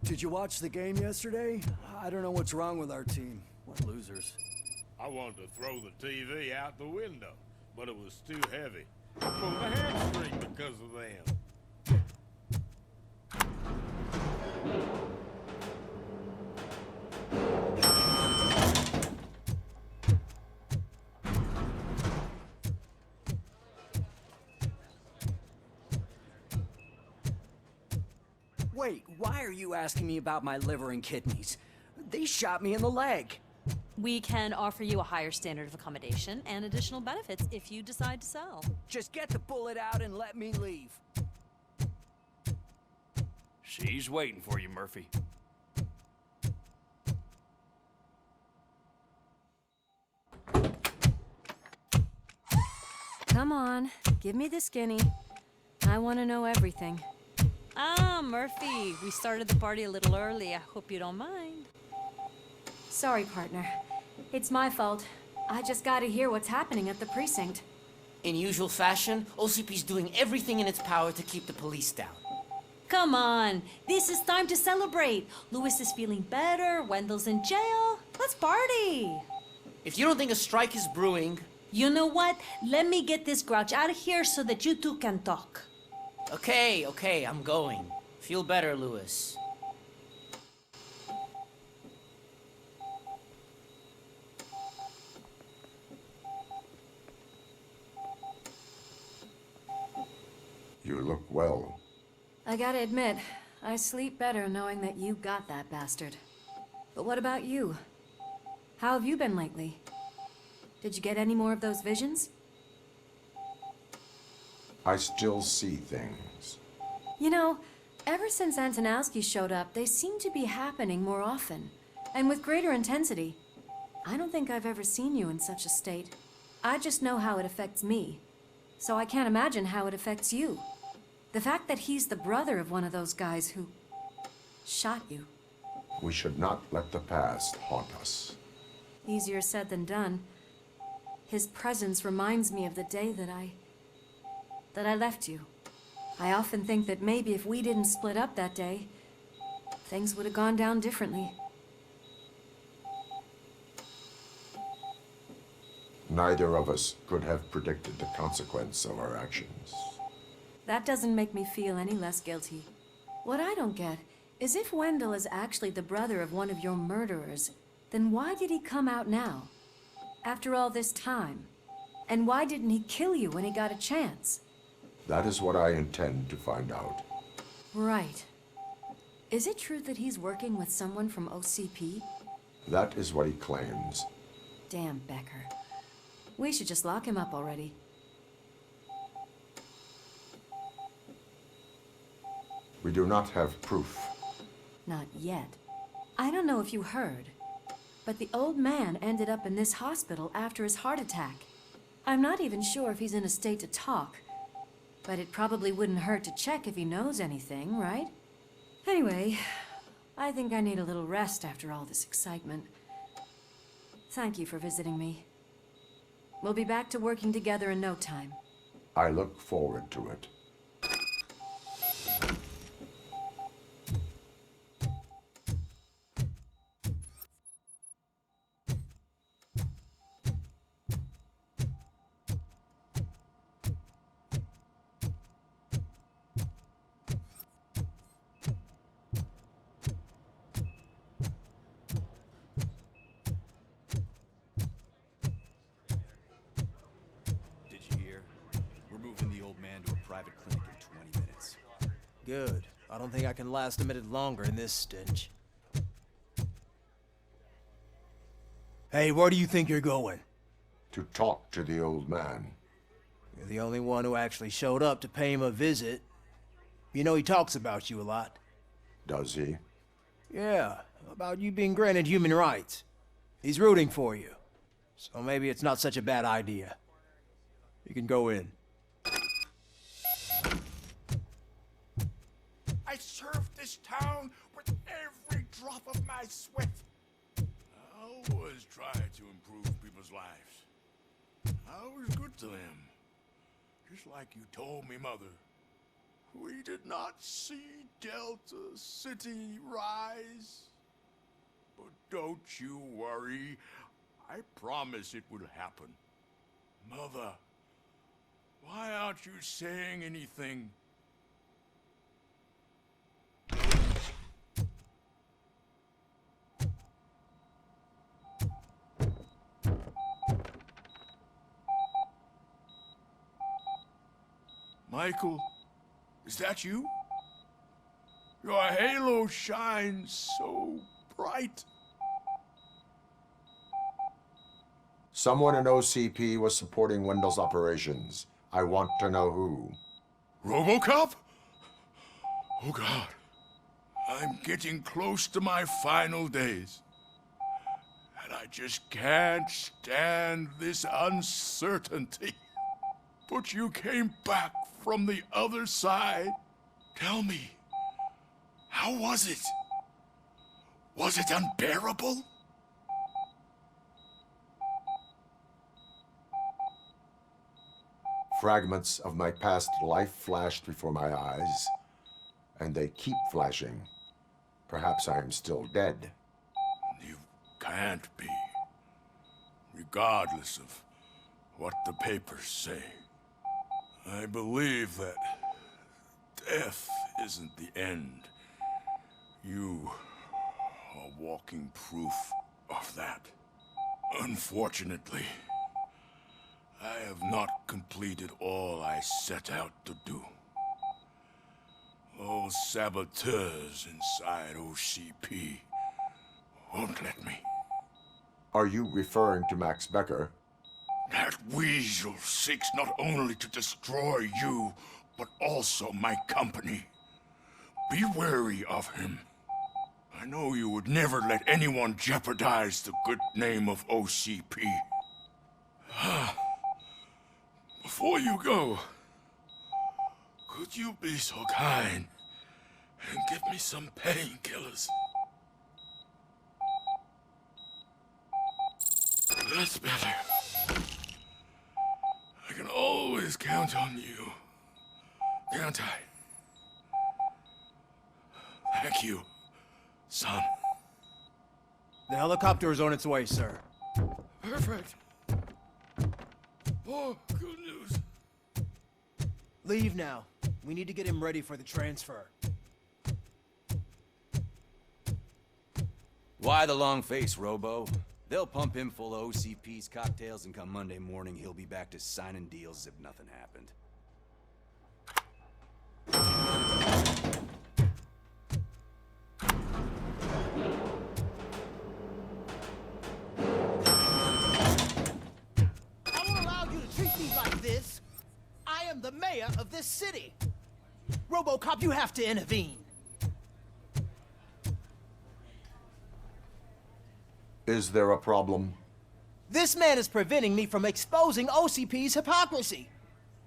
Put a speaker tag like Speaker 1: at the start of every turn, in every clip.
Speaker 1: Did you watch the game yesterday? I don't know what's wrong with our team. What losers.
Speaker 2: I wanted to throw the TV out the window, but it was too heavy. I pulled a hamstring because of them.
Speaker 1: Wait, why are you asking me about my liver and kidneys? They shot me in the leg.
Speaker 3: We can offer you a higher standard of accommodation and additional benefits if you decide to sell.
Speaker 1: Just get the bullet out and let me leave.
Speaker 4: She's waiting for you, Murphy.
Speaker 5: Come on, give me the skinny. I want to know everything.
Speaker 3: Ah, Murphy, we started the party a little early. I hope you don't mind.
Speaker 5: Sorry, partner. It's my fault. I just gotta hear what's happening at the precinct.
Speaker 6: In usual fashion, OCP's doing everything in its power to keep the police down.
Speaker 3: Come on, this is time to celebrate. Louis is feeling better, Wendell's in jail. Let's party.
Speaker 6: If you don't think a strike is brewing...
Speaker 3: You know what? Let me get this grouch out of here so that you two can talk.
Speaker 6: Okay, I'm going. Feel better, Louis.
Speaker 7: You look well.
Speaker 5: I gotta admit, I sleep better knowing that you got that bastard. But what about you? How have you been lately? Did you get any more of those visions?
Speaker 7: I still see things.
Speaker 5: You know, ever since Antonowski showed up, they seem to be happening more often, and with greater intensity. I don't think I've ever seen you in such a state. I just know how it affects me, so I can't imagine how it affects you. The fact that he's the brother of one of those guys who shot you.
Speaker 7: We should not let the past haunt us.
Speaker 5: Easier said than done. His presence reminds me of the day that I left you. I often think that maybe if we didn't split up that day, things would have gone down differently.
Speaker 7: Neither of us could have predicted the consequence of our actions.
Speaker 5: That doesn't make me feel any less guilty. What I don't get is if Wendell is actually the brother of one of your murderers, then why did he come out now? After all this time? And why didn't he kill you when he got a chance?
Speaker 7: That is what I intend to find out.
Speaker 5: Right. Is it true that he's working with someone from OCP?
Speaker 7: That is what he claims.
Speaker 5: Damn Becker. We should just lock him up already.
Speaker 7: We do not have proof.
Speaker 5: Not yet. I don't know if you heard, but the old man ended up in this hospital after his heart attack. I'm not even sure if he's in a state to talk, but it probably wouldn't hurt to check if he knows anything, right? Anyway, I think I need a little rest after all this excitement. Thank you for visiting me. We'll be back to working together in no time.
Speaker 7: I look forward to it.
Speaker 8: Good. I don't think I can last a minute longer in this stench. Hey, where do you think you're going?
Speaker 7: To talk to the old man.
Speaker 8: You're the only one who actually showed up to pay him a visit. You know he talks about you a lot.
Speaker 7: Does he?
Speaker 8: Yeah, about you being granted human rights. He's rooting for you. So maybe it's not such a bad idea. You can go in.
Speaker 9: I served this town with every drop of my sweat. I always try to improve people's lives. I was good to them. Just like you told me, Mother. We did not see Delta City rise. But don't you worry. I promise it will happen. Mother, why aren't you saying anything? Michael, is that you? Your halo shines so bright.
Speaker 7: Someone in OCP was supporting Wendell's operations. I want to know who.
Speaker 9: Robocop? Oh God, I'm getting close to my final days. And I just can't stand this uncertainty. But you came back from the other side. Tell me, how was it? Was it unbearable?
Speaker 7: Fragments of my past life flashed before my eyes, and they keep flashing. Perhaps I am still dead.
Speaker 9: You can't be, regardless of what the papers say. I believe that death isn't the end. You are walking proof of that. Unfortunately, I have not completed all I set out to do. Those saboteurs inside OCP won't let me.
Speaker 7: Are you referring to Max Becker?
Speaker 9: That weasel seeks not only to destroy you, but also my company. Be wary of him. I know you would never let anyone jeopardize the good name of OCP. Before you go, could you be so kind and give me some painkillers? That's better. I can always count on you, can't I? Thank you, son.
Speaker 8: The helicopter is on its way, sir.
Speaker 9: Perfect. Oh, good news.
Speaker 8: Leave now. We need to get him ready for the transfer.
Speaker 4: Why the long face, Robo? They'll pump him full of OCP's cocktails, and come Monday morning, he'll be back to signing deals as if nothing happened.
Speaker 10: I won't allow you to treat me like this. I am the mayor of this city. Robocop, you have to intervene.
Speaker 7: Is there a problem?
Speaker 10: This man is preventing me from exposing OCP's hypocrisy.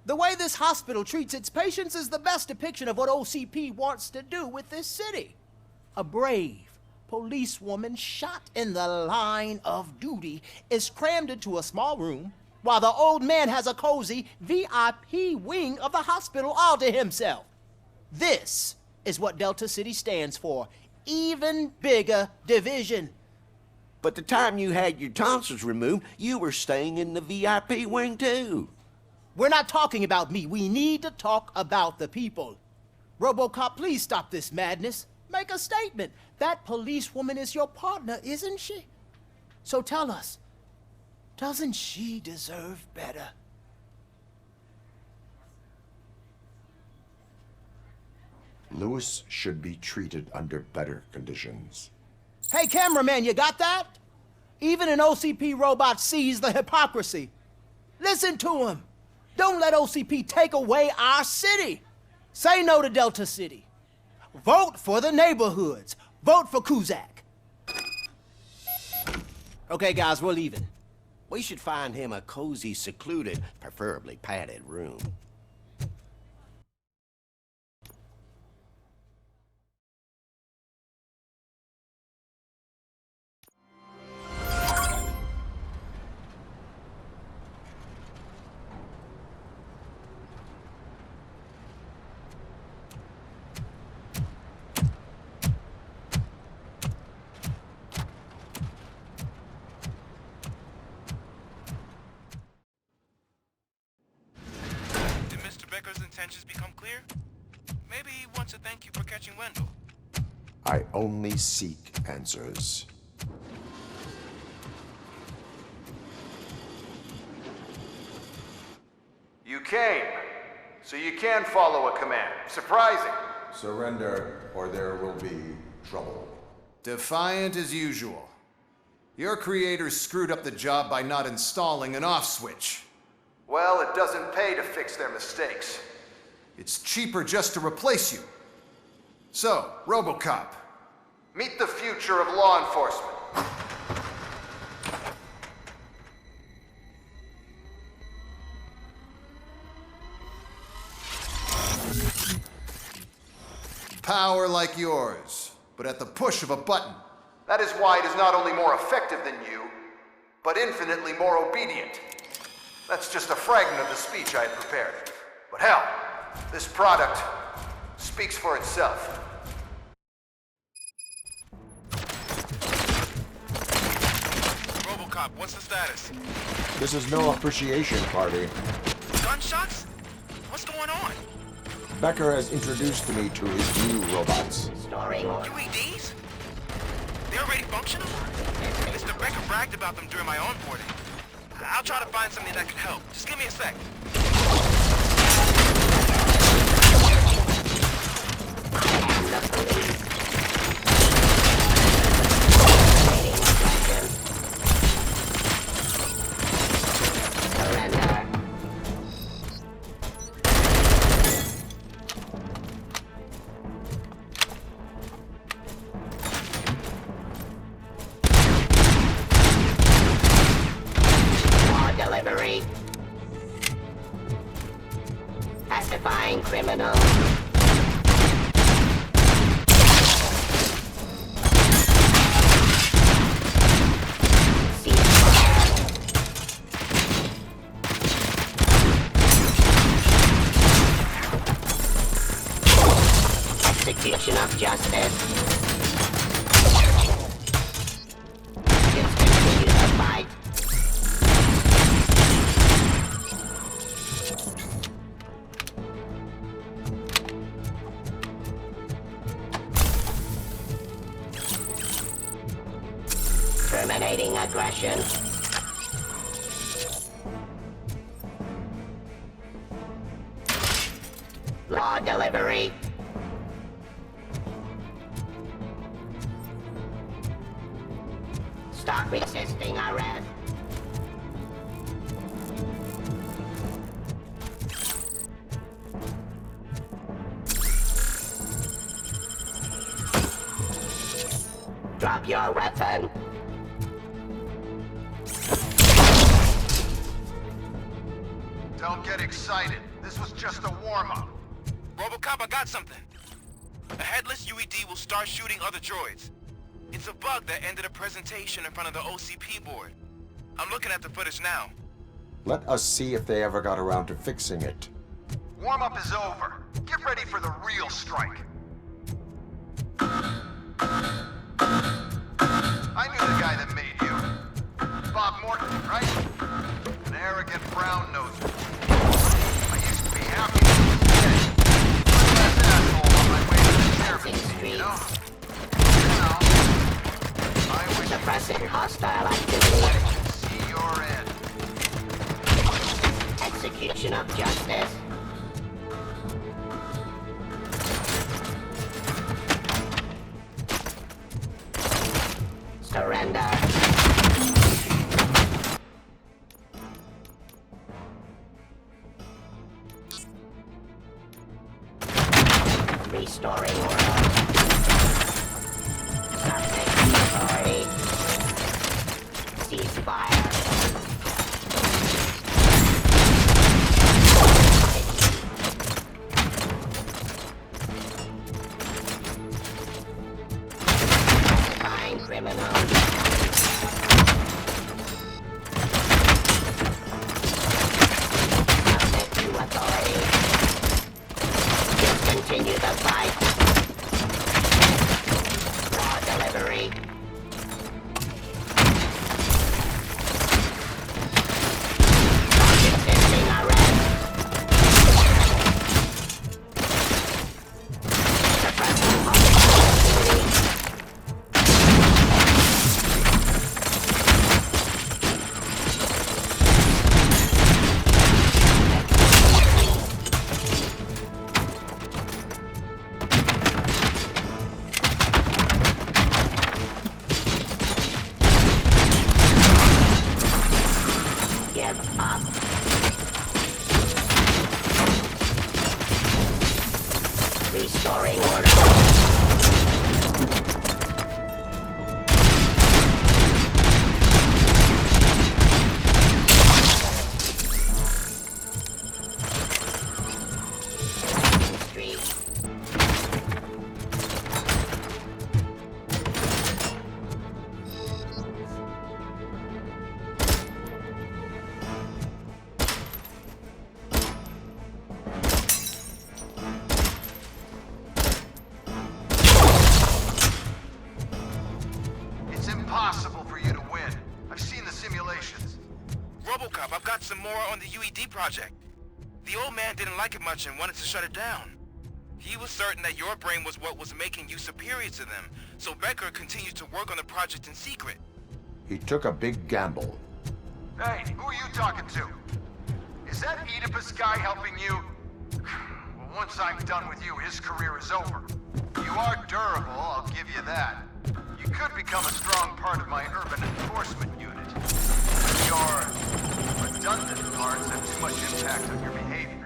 Speaker 10: The way this hospital treats its patients is the best depiction of what OCP wants to do with this city. A brave policewoman shot in the line of duty is crammed into a small room, while the old man has a cozy VIP wing of the hospital all to himself. This is what Delta City stands for. Even bigger division.
Speaker 11: But the time you had your tonsils removed, you were staying in the VIP wing too.
Speaker 10: We're not talking about me. We need to talk about the people. Robocop, please stop this madness. Make a statement. That policewoman is your partner, isn't she? So tell us, doesn't she deserve better?
Speaker 7: Lewis should be treated under better conditions.
Speaker 10: Hey, cameraman, you got that? Even an OCP robot sees the hypocrisy. Listen to him. Don't let OCP take away our city. Say no to Delta City. Vote for the neighborhoods. Vote for Kuzak. Okay, guys, we're leaving.
Speaker 11: We should find him a cozy, secluded, preferably padded room.
Speaker 12: Becker's intentions become clear? Maybe he wants to thank you for catching Wendell.
Speaker 7: I only seek answers.
Speaker 4: You came, so you can follow a command. Surprising.
Speaker 7: Surrender, or there will be trouble.
Speaker 4: Defiant as usual. Your creators screwed up the job by not installing an off switch. Well, it doesn't pay to fix their mistakes. It's cheaper just to replace you. So, Robocop, meet the future of law enforcement. Power like yours, but at the push of a button. That is why it is not only more effective than you, but infinitely more obedient. That's just a fragment of the speech I had prepared. But hell, this product speaks for itself.
Speaker 12: Robocop, what's the status?
Speaker 7: This is no appreciation party.
Speaker 12: Gunshots? What's going on?
Speaker 7: Becker has introduced me to his new robots.
Speaker 12: UEDs? They're already functional? Mr. Becker bragged about them during my onboarding. I'll try to find something that could help. Just give me a sec.
Speaker 13: Delivery. Pacifying criminal. Execution of justice. Discontinue the fight. Terminating aggression. Law delivery. Stop resisting arrest. Drop your weapon.
Speaker 4: Don't get excited. This was just a warm-up.
Speaker 12: Robocop, I got something. A headless UED will start shooting other droids. It's a bug that ended a presentation in front of the OCP board. I'm looking at the footage now.
Speaker 7: Let us see if they ever got around to fixing it.
Speaker 4: Warm-up is over. Get ready for the real strike. I knew the guy that made you. Bob Morton, right? An arrogant brown-noser. I used to be happy he was dead. Last asshole on my way to the chairman seat, you know? Now, I wish
Speaker 13: Suppressing hostile activity.
Speaker 4: see your end.
Speaker 13: Execution of justice. Surrender. Restoring order. Terminating authority. Ceasefire.
Speaker 12: Robocop, I've got some more on the UED project. The old man didn't like it much and wanted to shut it down. He was certain that your brain was what was making you superior to them, so Becker continued to work on the project in secret.
Speaker 7: He took a big gamble.
Speaker 4: Hey, who are you talking to? Is that Oedipus guy helping you? Well, once I'm done with you, his career is over. You are durable, I'll give you that. You could become a strong part of my urban enforcement unit. Your redundant parts have too much impact on your behavior.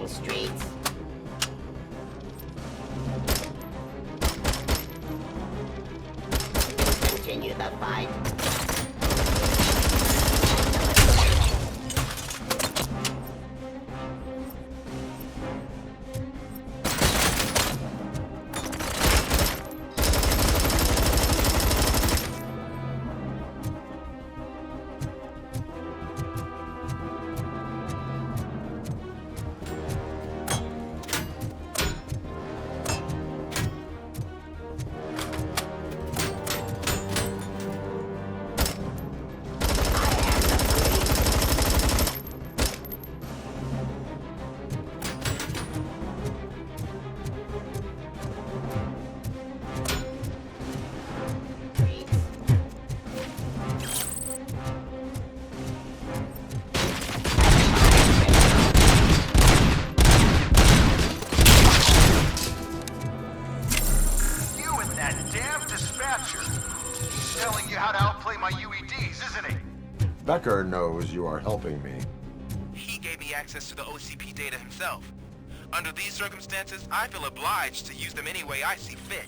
Speaker 13: Streets. Continue the fight.
Speaker 7: Becker knows you are helping me.
Speaker 12: He gave me access to the OCP data himself. Under these circumstances, I feel obliged to use them any way I see fit.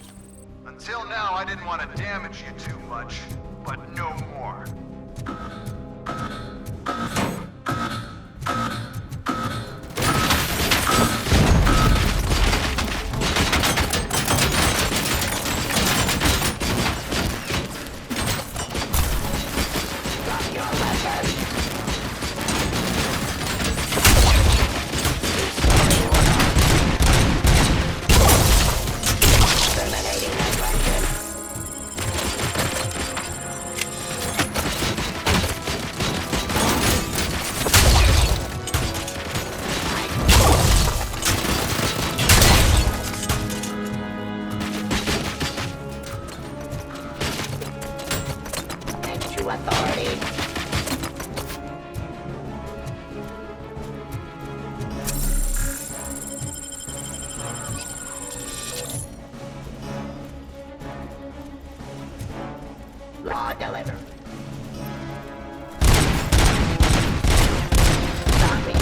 Speaker 4: Until now, I didn't want to damage you too much, but no more.
Speaker 13: Law delivered. Stop me.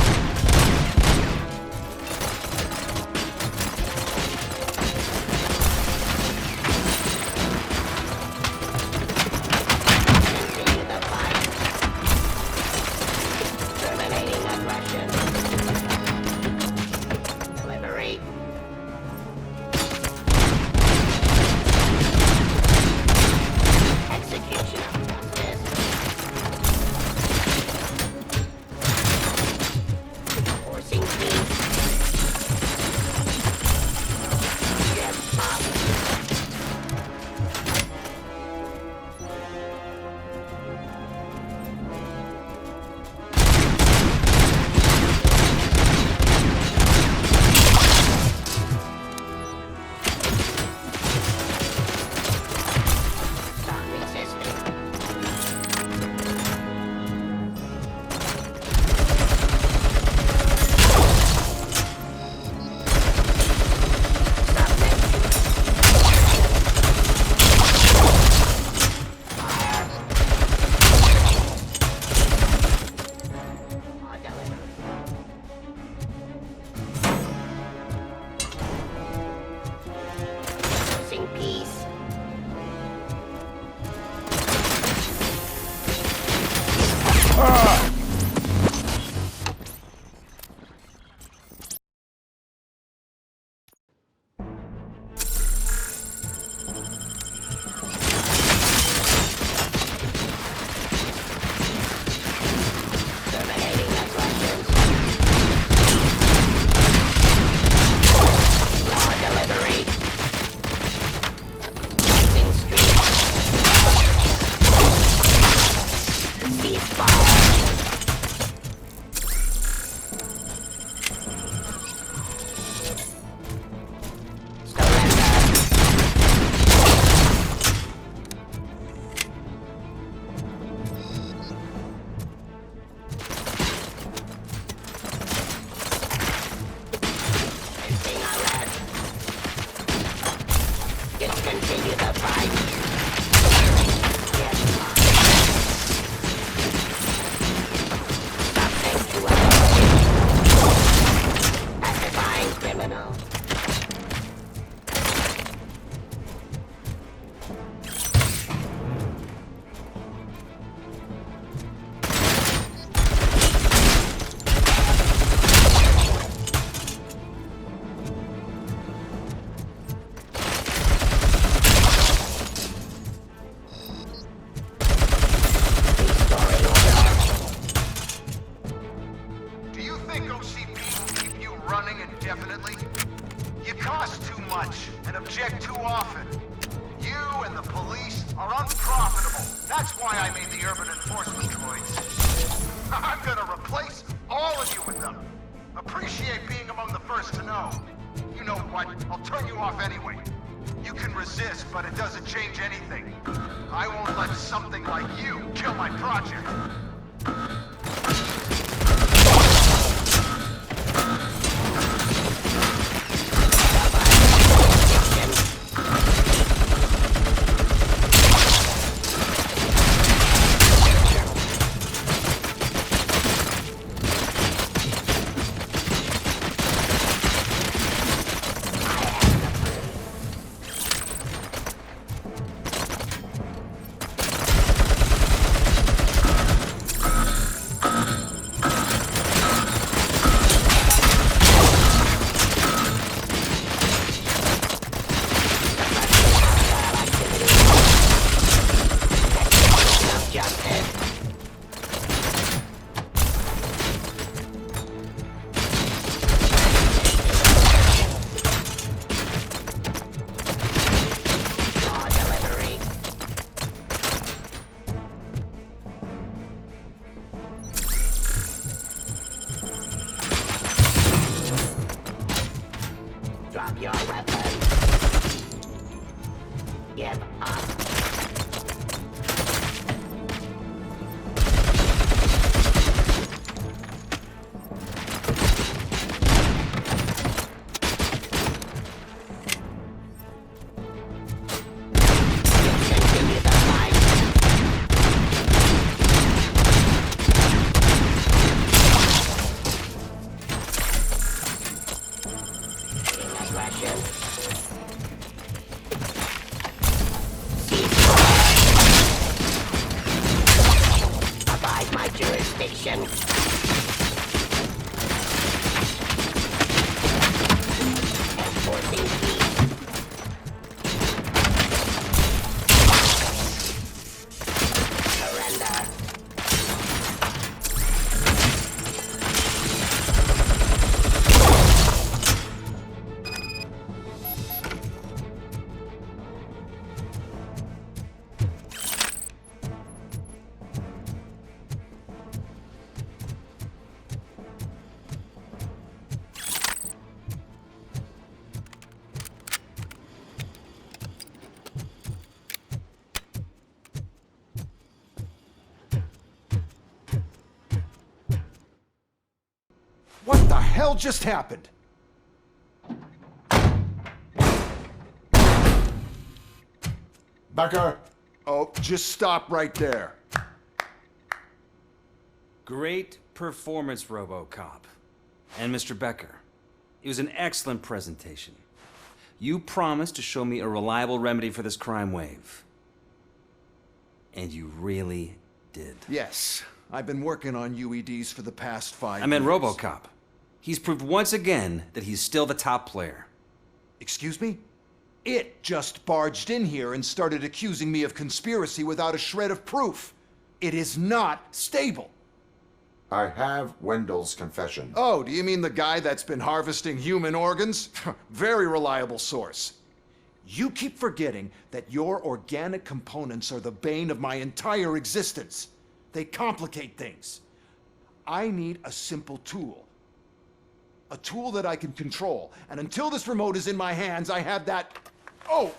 Speaker 4: much and object too often. You and the police are unprofitable. That's why I made the urban enforcement droids. I'm gonna replace all of you with them. Appreciate being among the first to know. You know what? I'll turn you off anyway. You can resist, but it doesn't change anything. I won't let something like you kill my project.
Speaker 13: Drop your weapon. Give up. Continue the fight. Aggression. Abide my jurisdiction. Enforcing peace. Surrender.
Speaker 4: What the hell just happened?
Speaker 7: Becker!
Speaker 4: Oh, just stop right there.
Speaker 1: Great performance, Robocop. And Mr. Becker, it was an excellent presentation. You promised to show me a reliable remedy for this crime wave. And you really did.
Speaker 4: Yes, I've been working on UEDs for the past 5 years.
Speaker 1: I meant Robocop. He's proved once again that he's still the top player.
Speaker 4: Excuse me? It just barged in here and started accusing me of conspiracy without a shred of proof. It is not stable.
Speaker 7: I have Wendell's confession.
Speaker 4: Oh, do you mean the guy that's been harvesting human organs? Very reliable source. You keep forgetting that your organic components are the bane of my entire existence. They complicate things. I need a simple tool. A tool that I can control. And until this remote is in my hands, I have that... Oh!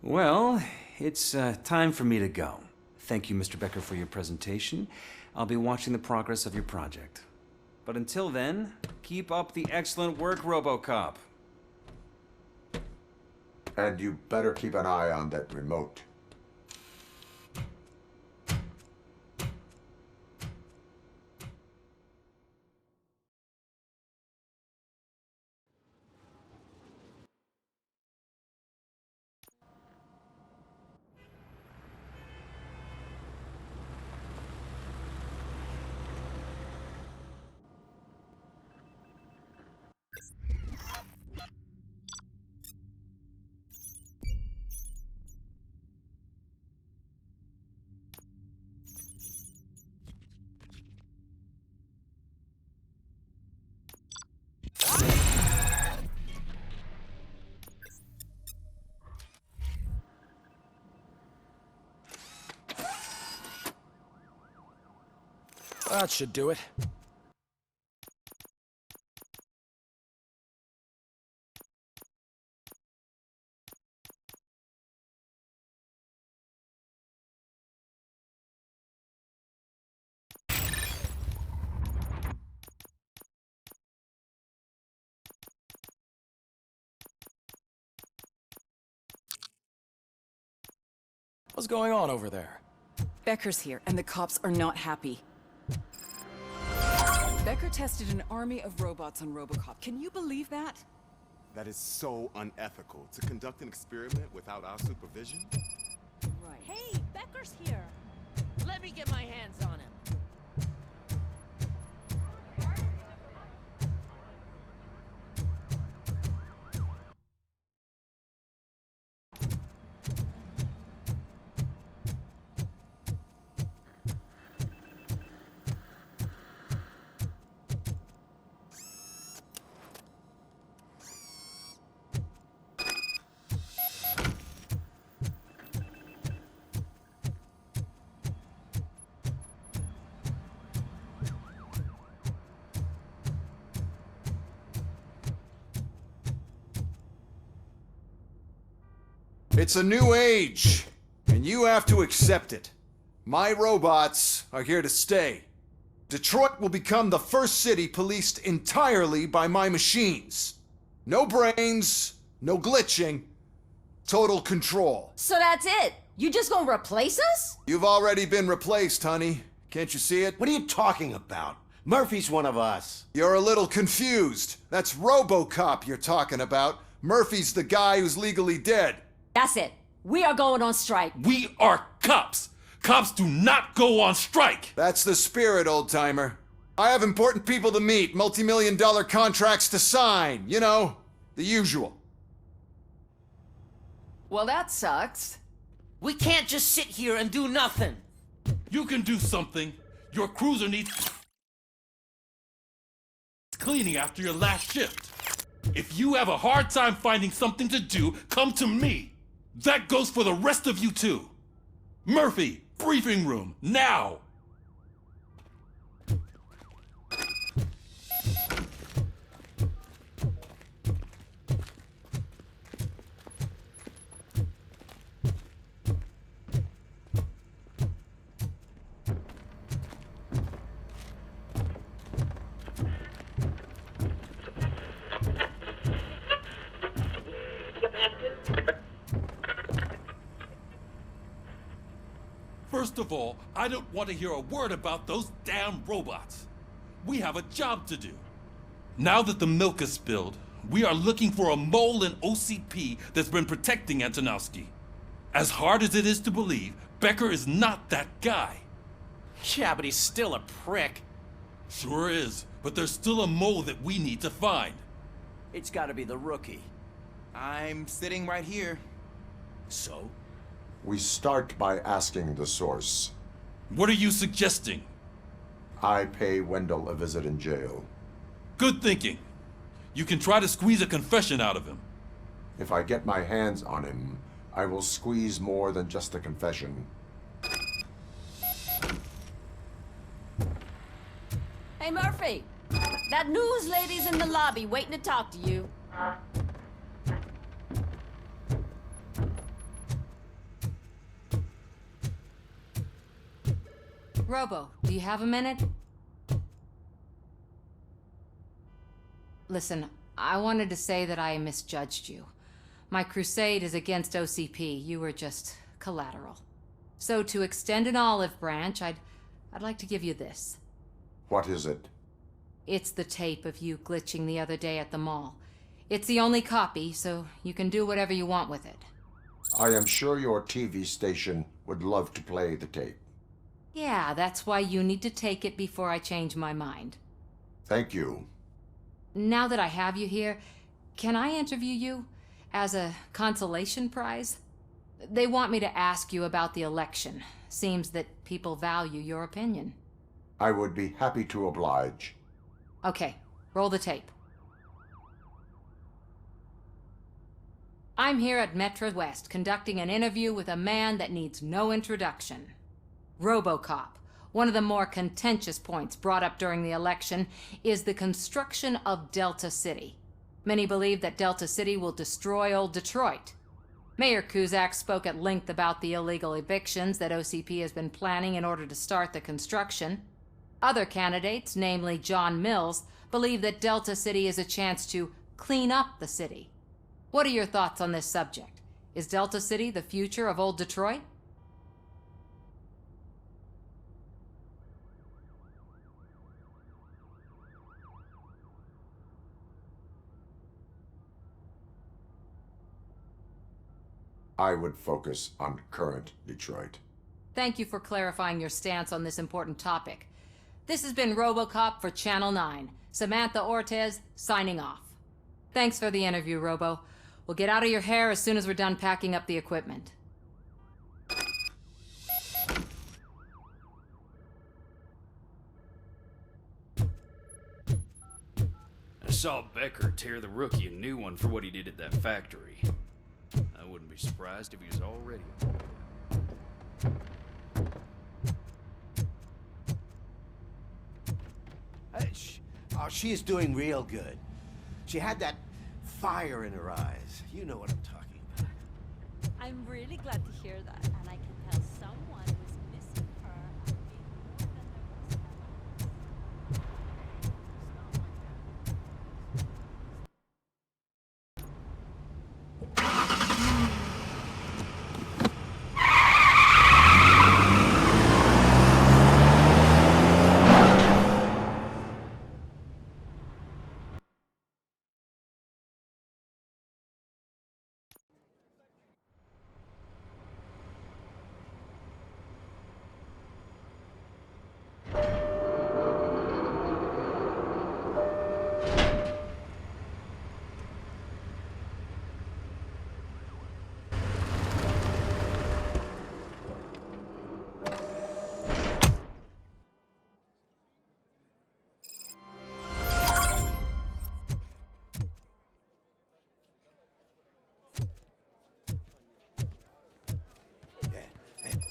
Speaker 1: Well, it's time for me to go. Thank you, Mr. Becker, for your presentation. I'll be watching the progress of your project. But until then, keep up the excellent work, Robocop.
Speaker 7: And you better keep an eye on that remote.
Speaker 14: That should do it. What's going on over there?
Speaker 15: Becker's here, and the cops are not happy. Becker tested an army of robots on Robocop. Can you believe that?
Speaker 16: That is so unethical. To conduct an experiment without our supervision?
Speaker 15: Right.
Speaker 3: Hey, Becker's here.
Speaker 6: Let me get my hands on him.
Speaker 4: It's a new age, and you have to accept it. My robots are here to stay. Detroit will become the first city policed entirely by my machines. No brains, no glitching, total control.
Speaker 3: So that's it? You just gonna replace us?
Speaker 4: You've already been replaced, honey. Can't you see it?
Speaker 11: What are you talking about? Murphy's one of us.
Speaker 4: You're a little confused. That's Robocop you're talking about. Murphy's the guy who's legally dead.
Speaker 3: That's it. We are going on strike.
Speaker 17: We are cops. Cops do not go on strike.
Speaker 4: That's the spirit, old-timer. I have important people to meet, multi-million-dollar contracts to sign. You know, the usual.
Speaker 15: Well, that sucks.
Speaker 6: We can't just sit here and do nothing.
Speaker 17: You can do something. Your cruiser needs cleaning after your last shift. If you have a hard time finding something to do, come to me. That goes for the rest of you too. Murphy, briefing room, now! First of all, I don't want to hear a word about those damn robots. We have a job to do. Now that the milk is spilled, we are looking for a mole in OCP that's been protecting Antonowski. As hard as it is to believe, Becker is not that guy.
Speaker 14: Yeah, but he's still a prick.
Speaker 17: Sure is, but there's still a mole that we need to find.
Speaker 10: It's gotta be the rookie.
Speaker 14: I'm sitting right here.
Speaker 10: So?
Speaker 7: We start by asking the source.
Speaker 17: What are you suggesting?
Speaker 7: I pay Wendell a visit in jail.
Speaker 17: Good thinking. You can try to squeeze a confession out of him.
Speaker 7: If I get my hands on him, I will squeeze more than just a confession.
Speaker 3: Hey, Murphy. That news lady's in the lobby waiting to talk to you.
Speaker 5: Robo, do you have a minute? Listen, I wanted to say that I misjudged you. My crusade is against OCP. You were just collateral. So to extend an olive branch, I'd like to give you this.
Speaker 7: What is it?
Speaker 5: It's the tape of you glitching the other day at the mall. It's the only copy, so you can do whatever you want with it.
Speaker 7: I am sure your TV station would love to play the tape.
Speaker 5: Yeah, that's why you need to take it before I change my mind.
Speaker 7: Thank you.
Speaker 5: Now that I have you here, can I interview you as a consolation prize? They want me to ask you about the election. Seems that people value your opinion.
Speaker 7: I would be happy to oblige.
Speaker 5: Okay, roll the tape. I'm here at Metro West conducting an interview with a man that needs no introduction. Robocop,
Speaker 18: One of the more contentious points brought up during the election is the construction of Delta City. Many believe that Delta City will destroy old Detroit. Mayor Cusack spoke at length about the illegal evictions that OCP has been planning in order to start the construction. Other candidates, namely John Mills, believe that Delta City is a chance to clean up the city. What are your thoughts on this subject? Is Delta City the future of old Detroit?
Speaker 7: I would focus on current Detroit.
Speaker 18: Thank you for clarifying your stance on this important topic. This has been Robocop for Channel 9. Samantha Ortez, signing off. Thanks for the interview, Robo. We'll get out of your hair as soon as we're done packing up the equipment.
Speaker 19: I saw Becker tear the rookie a new one for what he did at that factory. I wouldn't be surprised if he was already.
Speaker 11: She is doing real good. She had that fire in her eyes. You know what I'm talking about.
Speaker 3: I'm really glad to hear that, and I can tell someone was missing her and being more than there was.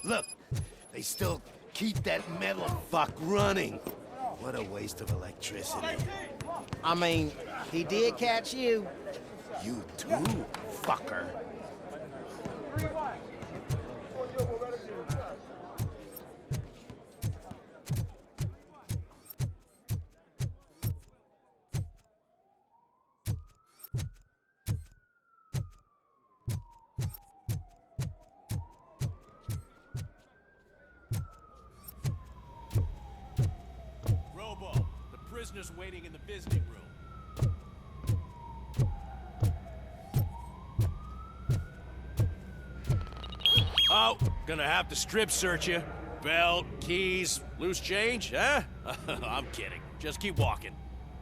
Speaker 11: Look, they still keep that metal fuck running. What a waste of electricity.
Speaker 10: I mean, he did catch you.
Speaker 11: You too, fucker.
Speaker 20: Prisoners waiting in the visiting room. Oh, gonna have to strip search you. Belt, keys, loose change, huh? I'm kidding. Just keep walking.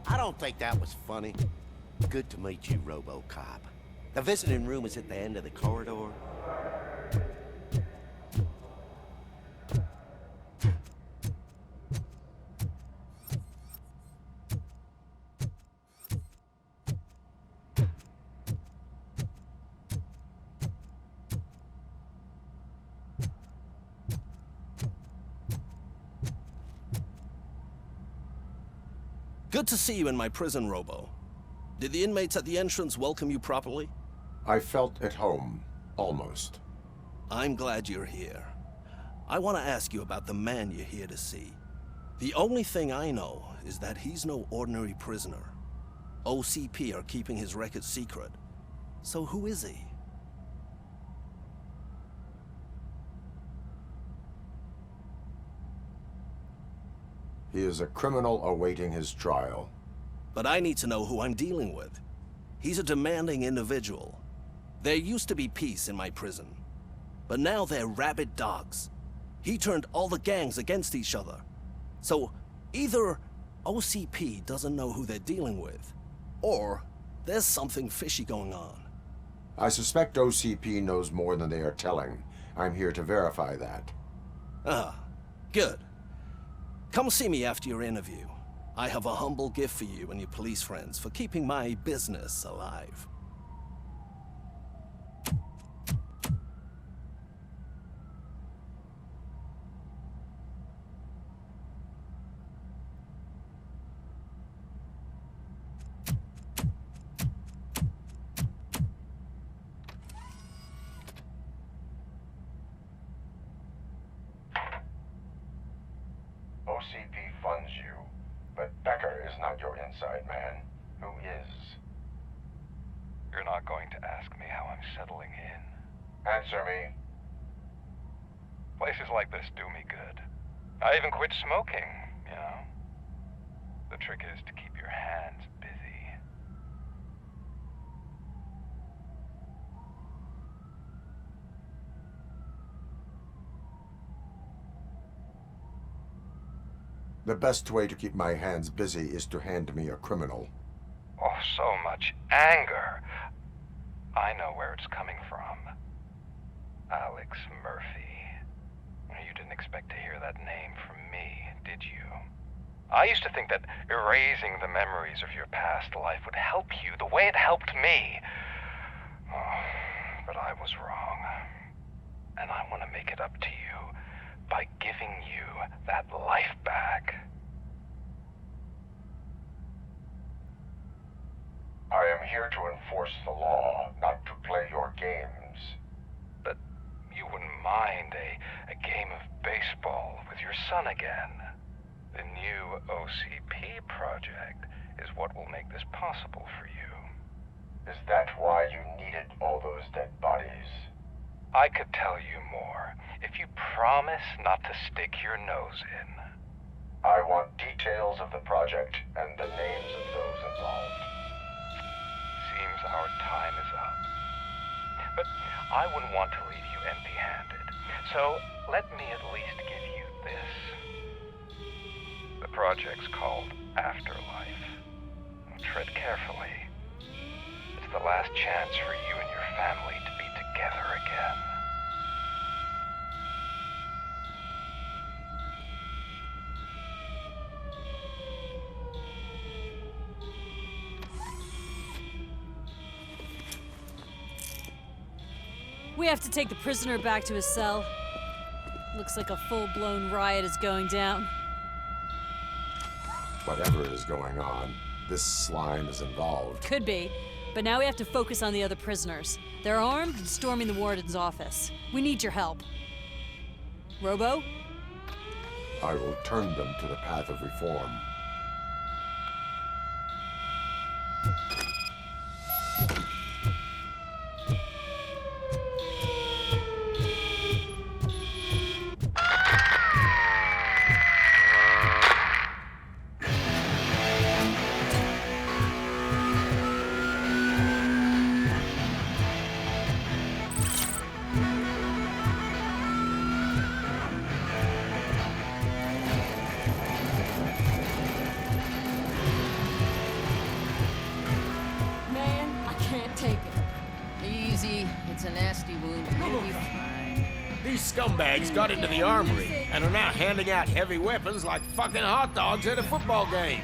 Speaker 11: I don't think that was funny. Good to meet you, Robocop. The visiting room is at the end of the corridor.
Speaker 20: Good to see you in my prison, Robo. Did the inmates at the entrance welcome you properly?
Speaker 7: I felt at home, almost.
Speaker 20: I'm glad you're here. I want to ask you about the man you're here to see. The only thing I know is that he's no ordinary prisoner. OCP are keeping his record secret. So who is he?
Speaker 7: He is a criminal awaiting his trial.
Speaker 20: But I need to know who I'm dealing with. He's a demanding individual. There used to be peace in my prison, but now they're rabid dogs. He turned all the gangs against each other. So either OCP doesn't know who they're dealing with, or there's something fishy going on.
Speaker 7: I suspect OCP knows more than they are telling. I'm here to verify that.
Speaker 20: Ah, good. Come see me after your interview. I have a humble gift for you and your police friends for keeping my business alive.
Speaker 7: about your inside man. Who is?
Speaker 21: You're not going to ask me how I'm settling in.
Speaker 7: Answer me.
Speaker 21: Places like this do me good. I even quit smoking, you know. The trick is to keep your hands busy.
Speaker 7: The best way to keep my hands busy is to hand me a criminal.
Speaker 21: Oh, so much anger. I know where it's coming from. Alex Murphy. You didn't expect to hear that name from me, did you? I used to think that erasing the memories of your past life would help you the way it helped me. Oh, but I was wrong. And I want to make it up to you by giving you that life back.
Speaker 7: I am here to enforce the law, not to play your games.
Speaker 21: But you wouldn't mind a game of baseball with your son again. The new OCP project is what will make this possible for you.
Speaker 7: Is that why you needed all those dead bodies?
Speaker 21: I could tell you more if you promise not to stick your nose in.
Speaker 7: I want details of the project and the names of those involved.
Speaker 21: Seems our time is up. But I wouldn't want to leave you empty-handed. So let me at least give you this. The project's called Afterlife. Tread carefully. It's the last chance for you and your family to be together again.
Speaker 3: We have to take the prisoner back to his cell. Looks like a full-blown riot is going down.
Speaker 7: Whatever is going on, this slime is involved.
Speaker 3: Could be, but now we have to focus on the other prisoners. They're armed and storming the warden's office. We need your help. Robo?
Speaker 7: I will turn them to the path of reform.
Speaker 3: Man, I can't take it.
Speaker 6: Easy. It's a nasty wound. You'll be fine.
Speaker 2: These scumbags got into the armory and are now handing out heavy weapons like fucking hot dogs at a football game.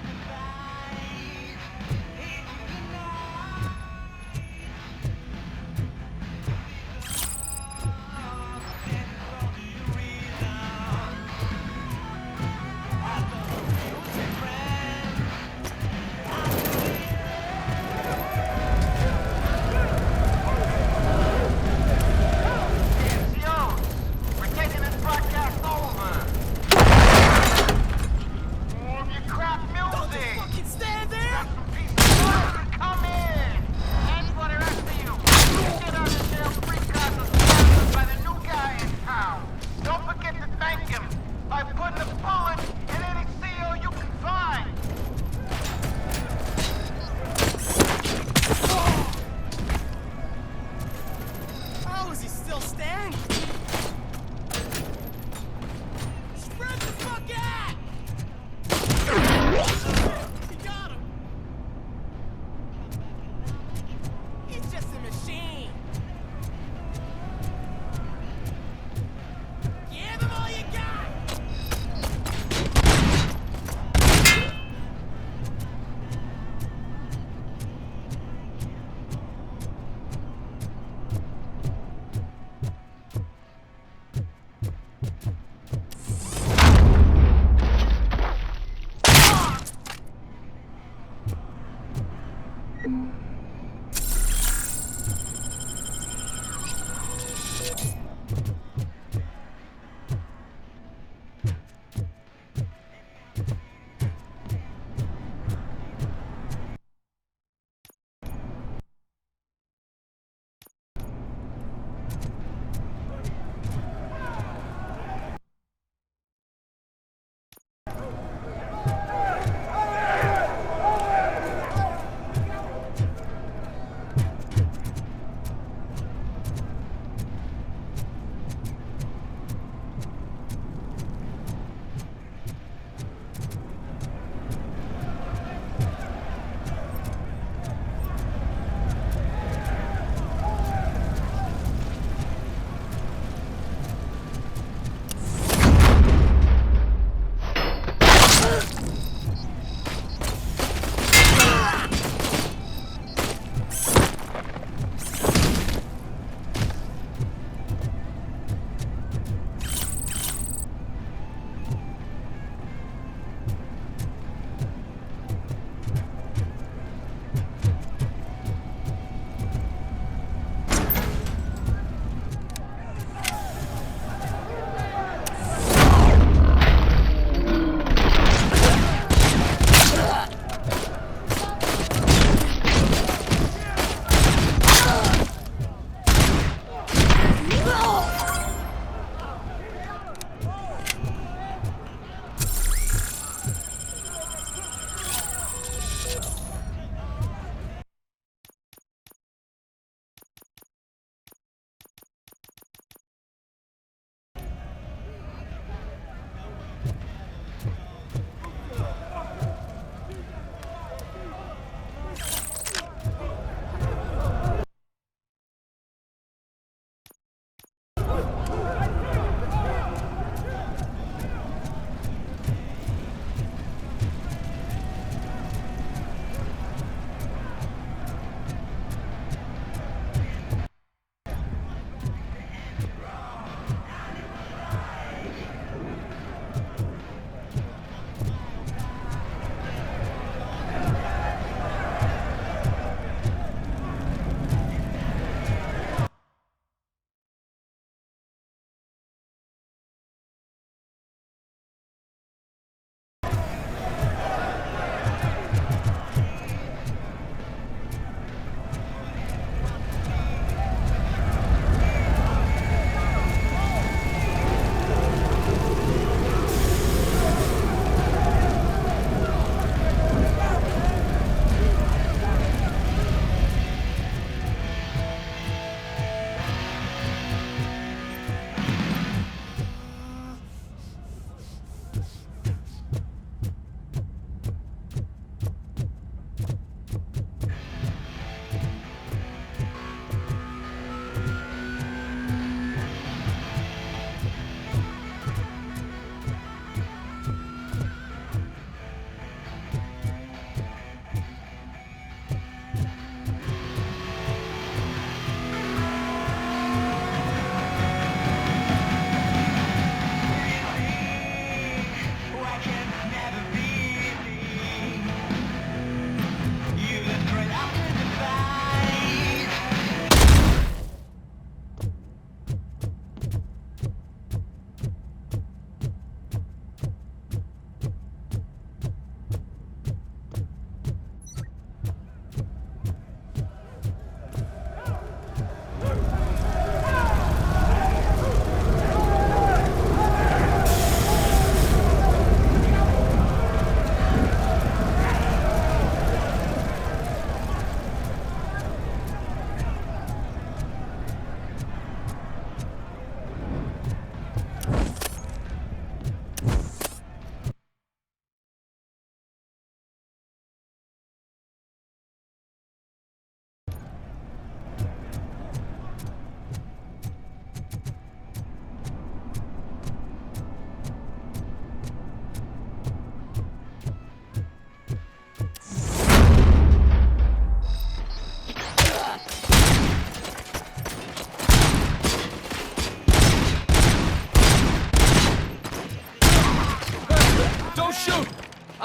Speaker 10: How is he still standing? Spread the fuck out! He got him! He's just a machine! Give him all you got!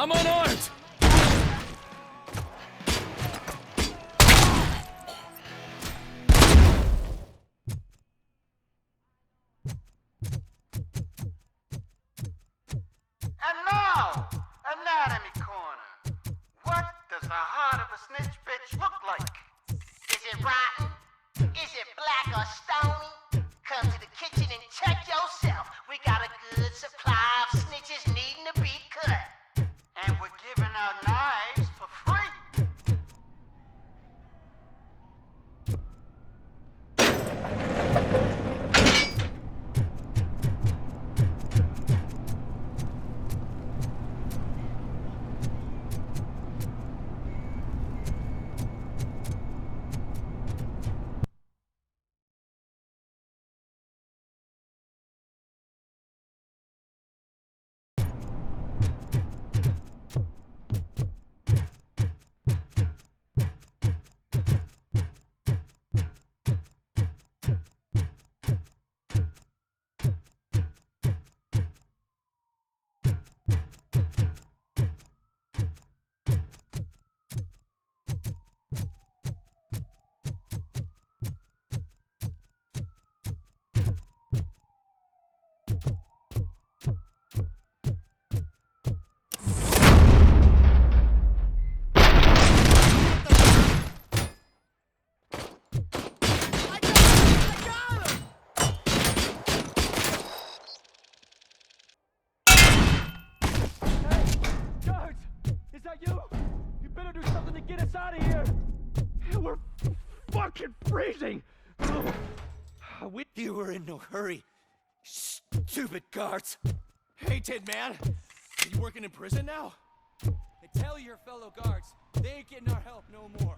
Speaker 14: I'm unarmed!
Speaker 9: And now, Anatomy Corner. What does the heart of a snitch bitch look like? Is it rotten? Is it black or stony? Come to the kitchen and check yourself. We got a good supply of snitches needing to be cut. And we're giving out knives for free.
Speaker 14: Freezing! You were in no hurry, stupid guards. Hey, Tin Man, are you working in prison now?
Speaker 22: And tell your fellow guards, they ain't getting our help no more.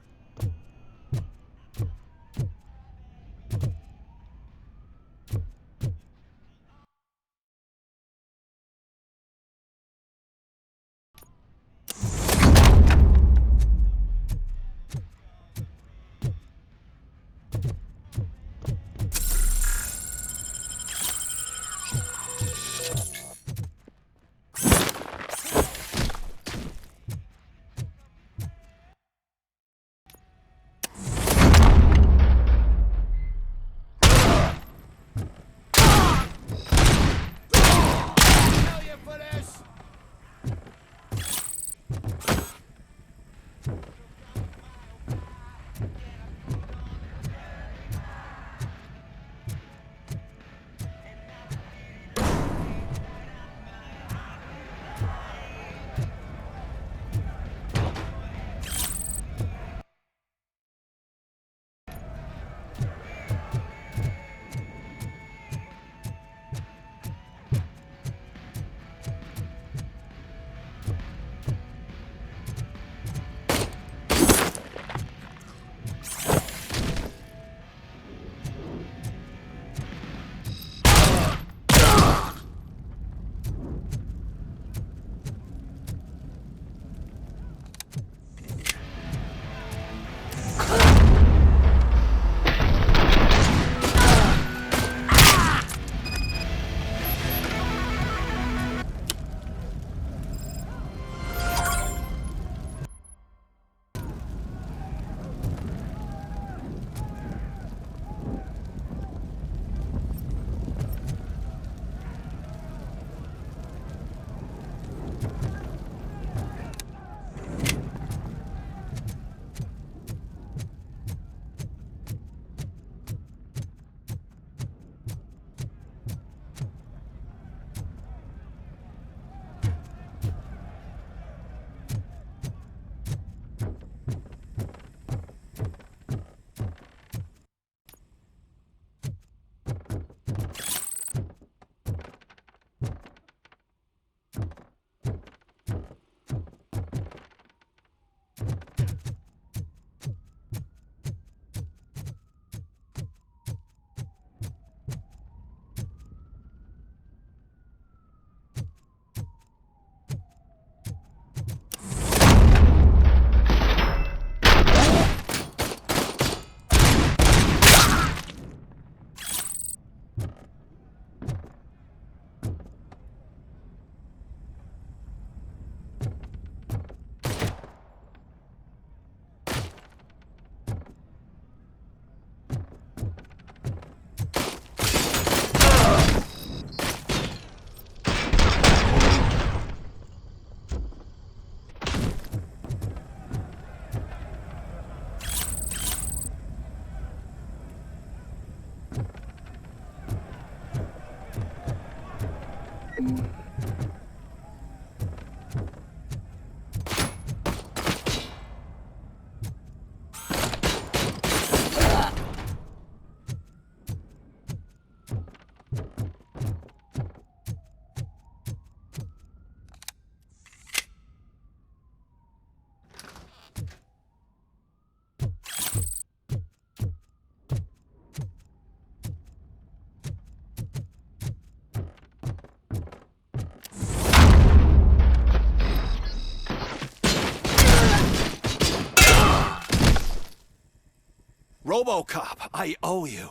Speaker 20: Robocop, I owe you.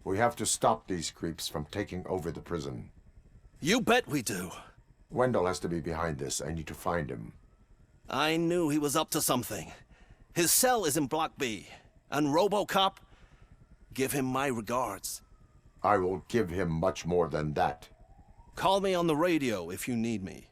Speaker 7: We have to stop these creeps from taking over the prison.
Speaker 20: You bet we do.
Speaker 7: Wendell has to be behind this. I need to find him.
Speaker 20: I knew he was up to something. His cell is in Block B. And Robocop, give him my regards.
Speaker 7: I will give him much more than that.
Speaker 20: Call me on the radio if you need me.